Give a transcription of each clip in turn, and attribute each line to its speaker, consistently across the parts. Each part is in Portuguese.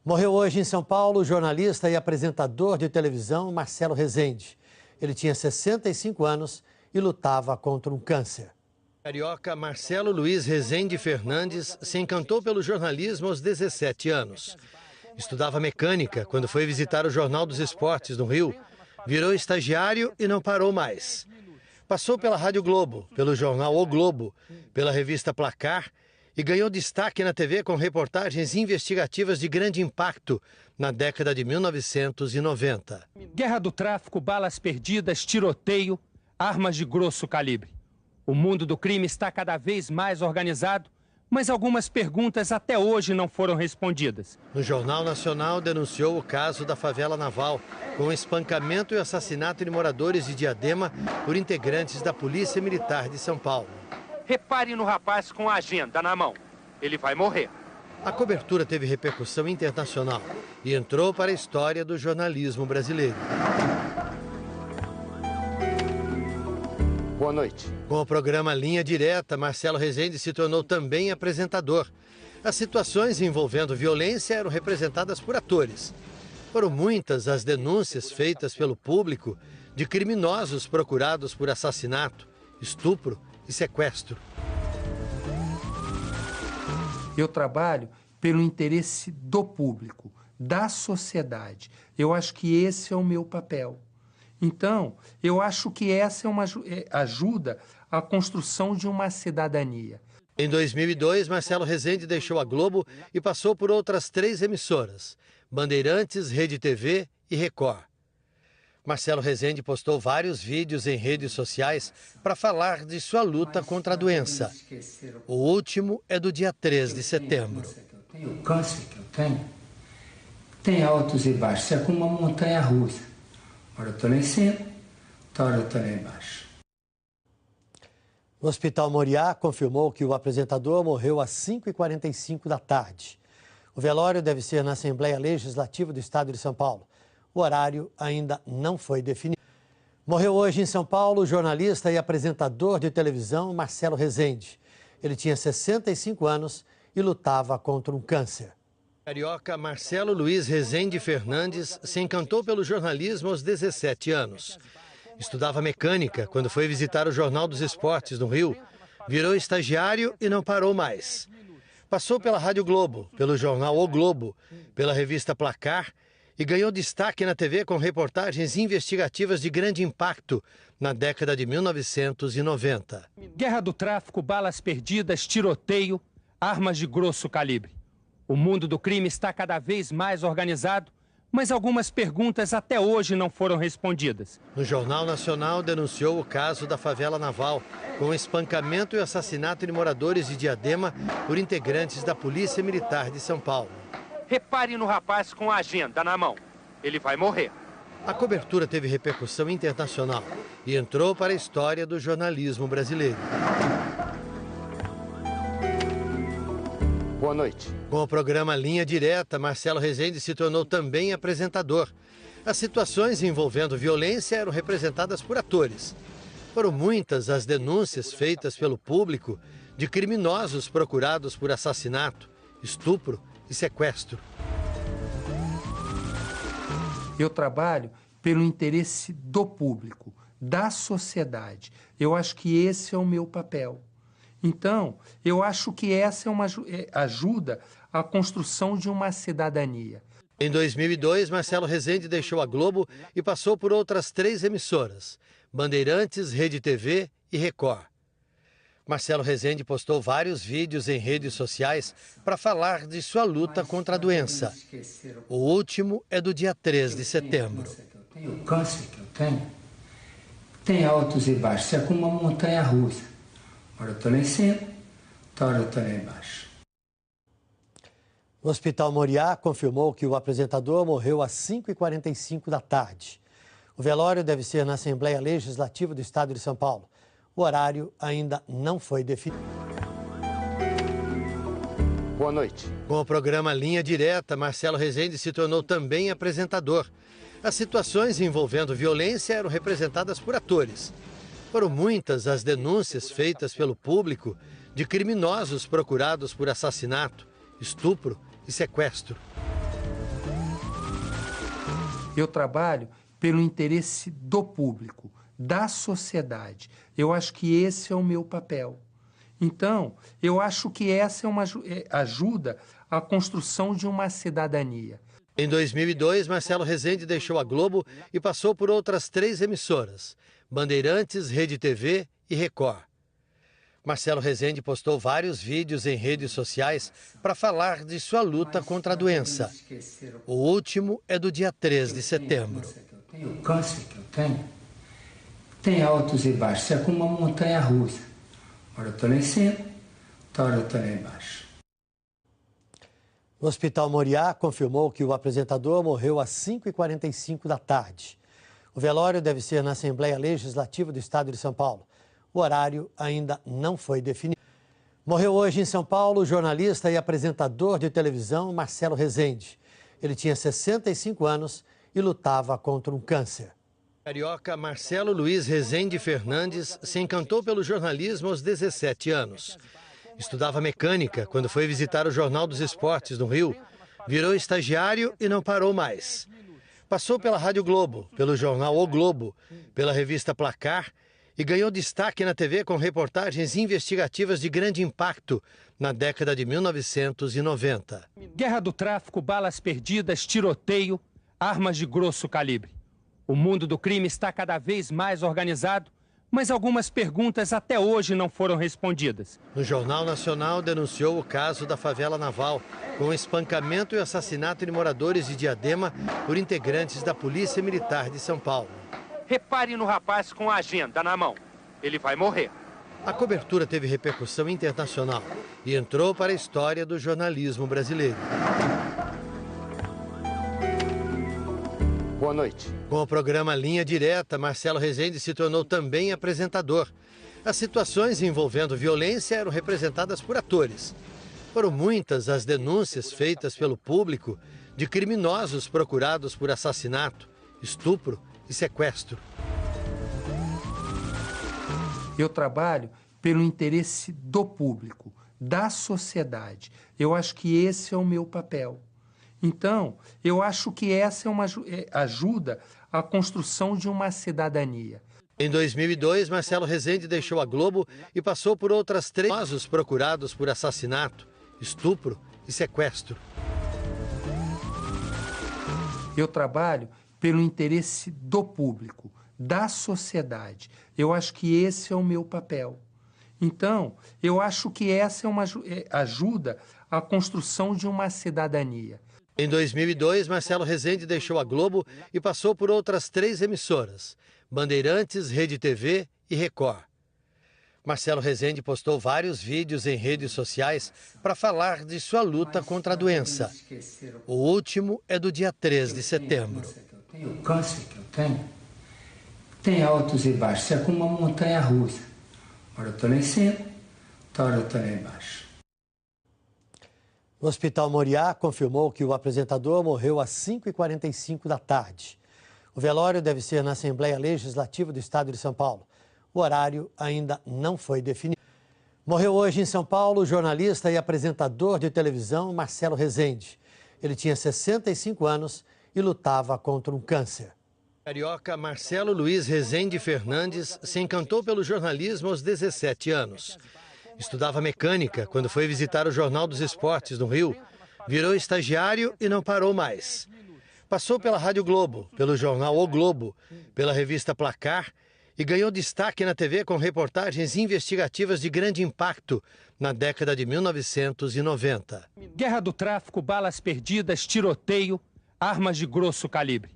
Speaker 1: Morreu hoje em São Paulo o jornalista e apresentador de televisão Marcelo Rezende. Ele tinha 65 anos e lutava contra um câncer. O carioca Marcelo Luiz Rezende Fernandes se encantou pelo jornalismo aos 17 anos. Estudava mecânica quando foi visitar o Jornal dos Esportes no Rio. Virou estagiário e não parou mais. Passou pela Rádio Globo, pelo jornal O Globo, pela revista Placar e ganhou destaque na TV com reportagens investigativas de grande impacto na década de 1990.
Speaker 2: Guerra do tráfico, balas perdidas, tiroteio, armas de grosso calibre. O mundo do crime está cada vez mais organizado, mas algumas perguntas até hoje não foram respondidas.
Speaker 1: No Jornal Nacional denunciou o caso da favela naval, com espancamento e assassinato de moradores de Diadema por integrantes da Polícia Militar de São Paulo.
Speaker 2: Repare no rapaz com a agenda na mão. Ele vai morrer.
Speaker 1: A cobertura teve repercussão internacional e entrou para a história do jornalismo brasileiro.
Speaker 2: Boa noite.
Speaker 1: Com o programa Linha Direta, Marcelo Rezende se tornou também apresentador. As situações envolvendo violência eram representadas por atores. Foram muitas as denúncias feitas pelo público de criminosos procurados por assassinato, estupro e sequestro.
Speaker 3: Eu trabalho pelo interesse do público, da sociedade. Eu acho que esse é o meu papel. Então, eu acho que essa é uma ajuda à construção de uma cidadania.
Speaker 1: Em 2002, Marcelo Rezende deixou a Globo e passou por outras 3 emissoras: Bandeirantes, Rede TV e Record. Marcelo Rezende postou vários vídeos em redes sociais para falar de sua luta contra a doença. O último é do dia 3 de setembro.
Speaker 3: O câncer que eu tenho tem altos e baixos, é como uma montanha russa. Hora eu estou lá em cima, hora eu estou lá embaixo.
Speaker 1: O Hospital Moriá confirmou que o apresentador morreu às 5h45 da tarde. O velório deve ser na Assembleia Legislativa do Estado de São Paulo. O horário ainda não foi definido. Morreu hoje em São Paulo o jornalista e apresentador de televisão Marcelo Rezende. Ele tinha 65 anos e lutava contra um câncer. O carioca Marcelo Luiz Rezende Fernandes se encantou pelo jornalismo aos 17 anos. Estudava mecânica quando foi visitar o Jornal dos Esportes no Rio. Virou estagiário e não parou mais. Passou pela Rádio Globo, pelo jornal O Globo, pela revista Placar e ganhou destaque na TV com reportagens investigativas de grande impacto na década de 1990.
Speaker 2: Guerra do tráfico, balas perdidas, tiroteio, armas de grosso calibre. O mundo do crime está cada vez mais organizado, mas algumas perguntas até hoje não foram respondidas.
Speaker 1: No Jornal Nacional denunciou o caso da favela naval, com espancamento e assassinato de moradores de Diadema por integrantes da Polícia Militar de São Paulo.
Speaker 2: Repare no rapaz com a agenda na mão. Ele vai morrer.
Speaker 1: A cobertura teve repercussão internacional e entrou para a história do jornalismo brasileiro.
Speaker 2: Boa noite.
Speaker 1: Com o programa Linha Direta, Marcelo Rezende se tornou também apresentador. As situações envolvendo violência eram representadas por atores. Foram muitas as denúncias feitas pelo público de criminosos procurados por assassinato, estupro e sequestro.
Speaker 3: Eu trabalho pelo interesse do público, da sociedade. Eu acho que esse é o meu papel. Então, eu acho que essa é uma ajuda à construção de uma cidadania.
Speaker 1: Em 2002, Marcelo Rezende deixou a Globo e passou por outras 3 emissoras: Bandeirantes, Rede TV e Record. Marcelo Rezende postou vários vídeos em redes sociais para falar de sua luta contra a doença. O último é do dia 3 de setembro.
Speaker 3: O câncer que eu tenho tem altos e baixos, é como uma montanha russa. Hora eu estou lá em cima, hora eu estou lá embaixo.
Speaker 1: O Hospital Moriá confirmou que o apresentador morreu às 5h45 da tarde. O velório deve ser na Assembleia Legislativa do Estado de São Paulo. O horário ainda não foi definido.
Speaker 2: Boa noite.
Speaker 1: Com o programa Linha Direta, Marcelo Rezende se tornou também apresentador. As situações envolvendo violência eram representadas por atores. Foram muitas as denúncias feitas pelo público de criminosos procurados por assassinato, estupro e sequestro.
Speaker 3: Eu trabalho pelo interesse do público, da sociedade. Eu acho que esse é o meu papel. Então, eu acho que essa é uma ajuda à construção de uma cidadania.
Speaker 1: Em 2002, Marcelo Rezende deixou a Globo e passou por outras 3 emissoras: Bandeirantes, Rede TV e Record. Marcelo Rezende postou vários vídeos em redes sociais para falar de sua luta contra a doença. O último é do dia 3 de setembro.
Speaker 4: O câncer que eu tenho tem altos e baixos, é como uma montanha russa. Hora eu estou lá em cima, hora eu estou lá embaixo.
Speaker 1: O Hospital Moriá confirmou que o apresentador morreu às 5h45 da tarde. O velório deve ser na Assembleia Legislativa do Estado de São Paulo. O horário ainda não foi definido. Morreu hoje em São Paulo o jornalista e apresentador de televisão Marcelo Rezende. Ele tinha 65 anos e lutava contra um câncer. O carioca Marcelo Luiz Rezende Fernandes se encantou pelo jornalismo aos 17 anos. Estudava mecânica quando foi visitar o Jornal dos Esportes no Rio. Virou estagiário e não parou mais. Passou pela Rádio Globo, pelo jornal O Globo, pela revista Placar e ganhou destaque na TV com reportagens investigativas de grande impacto na década de 1990.
Speaker 2: Guerra do tráfico, balas perdidas, tiroteio, armas de grosso calibre. O mundo do crime está cada vez mais organizado, mas algumas perguntas até hoje não foram respondidas.
Speaker 1: No Jornal Nacional denunciou o caso da favela naval, com espancamento e assassinato de moradores de Diadema por integrantes da Polícia Militar de São Paulo.
Speaker 2: Repare no rapaz com a agenda na mão. Ele vai morrer.
Speaker 1: A cobertura teve repercussão internacional e entrou para a história do jornalismo brasileiro.
Speaker 2: Boa noite.
Speaker 1: Com o programa Linha Direta, Marcelo Rezende se tornou também apresentador. As situações envolvendo violência eram representadas por atores. Foram muitas as denúncias feitas pelo público de criminosos procurados por assassinato, estupro e sequestro.
Speaker 3: Eu trabalho pelo interesse do público, da sociedade. Eu acho que esse é o meu papel. Então, eu acho que essa é uma ajuda à construção de uma cidadania.
Speaker 1: Em 2002, Marcelo Rezende deixou a Globo e passou por outras 3 criminosos procurados por assassinato, estupro e sequestro.
Speaker 3: Eu trabalho pelo interesse do público, da sociedade. Eu acho que esse é o meu papel. Então, eu acho que essa é uma ajuda à construção de uma cidadania.
Speaker 1: Em 2002, Marcelo Rezende deixou a Globo e passou por outras 3 emissoras: Bandeirantes, Rede TV e Record. Marcelo Rezende postou vários vídeos em redes sociais para falar de sua luta contra a doença. O último é do dia 3 de setembro.
Speaker 4: O câncer que eu tenho tem altos e baixos, é como uma montanha russa. Hora eu estou lá em cima, hora eu estou lá embaixo.
Speaker 1: O Hospital Moriá confirmou que o apresentador morreu às 5h45 da tarde. O velório deve ser na Assembleia Legislativa do Estado de São Paulo. O horário ainda não foi definido. Morreu hoje em São Paulo o jornalista e apresentador de televisão Marcelo Rezende. Ele tinha 65 anos e lutava contra um câncer. O carioca Marcelo Luiz Rezende Fernandes se encantou pelo jornalismo aos 17 anos. Estudava mecânica quando foi visitar o Jornal dos Esportes no Rio. Virou estagiário e não parou mais. Passou pela Rádio Globo, pelo jornal O Globo, pela revista Placar e ganhou destaque na TV com reportagens investigativas de grande impacto na década de 1990.
Speaker 2: Guerra do tráfico, balas perdidas, tiroteio, armas de grosso calibre.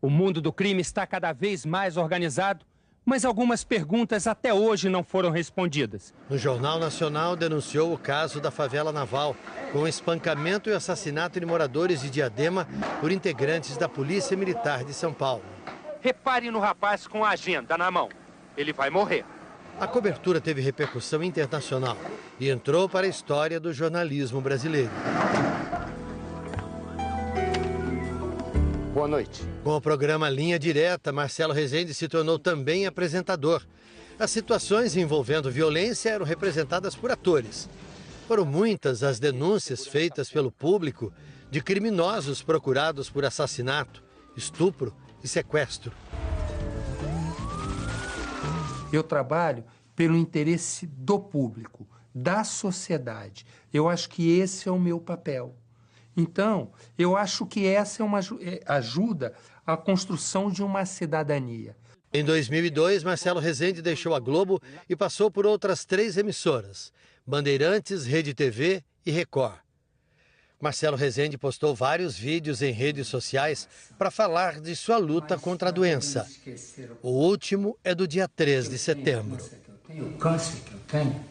Speaker 2: O mundo do crime está cada vez mais organizado, mas algumas perguntas até hoje não foram respondidas.
Speaker 1: No Jornal Nacional denunciou o caso da favela naval, com espancamento e assassinato de moradores de Diadema por integrantes da Polícia Militar de São Paulo.
Speaker 2: Repare no rapaz com a agenda na mão. Ele vai morrer.
Speaker 1: A cobertura teve repercussão internacional e entrou para a história do jornalismo brasileiro.
Speaker 2: Boa noite.
Speaker 1: Com o programa Linha Direta, Marcelo Rezende se tornou também apresentador. As situações envolvendo violência eram representadas por atores. Foram muitas as denúncias feitas pelo público de criminosos procurados por assassinato, estupro e sequestro.
Speaker 3: Eu trabalho pelo interesse do público, da sociedade. Eu acho que esse é o meu papel. Então, eu acho que essa é uma ajuda à construção de uma cidadania.
Speaker 1: Em 2002, Marcelo Rezende deixou a Globo e passou por outras 3 emissoras: Bandeirantes, Rede TV e Record. Marcelo Rezende postou vários vídeos em redes sociais para falar de sua luta contra a doença. O último é do dia 3 de setembro.
Speaker 4: O câncer que eu tenho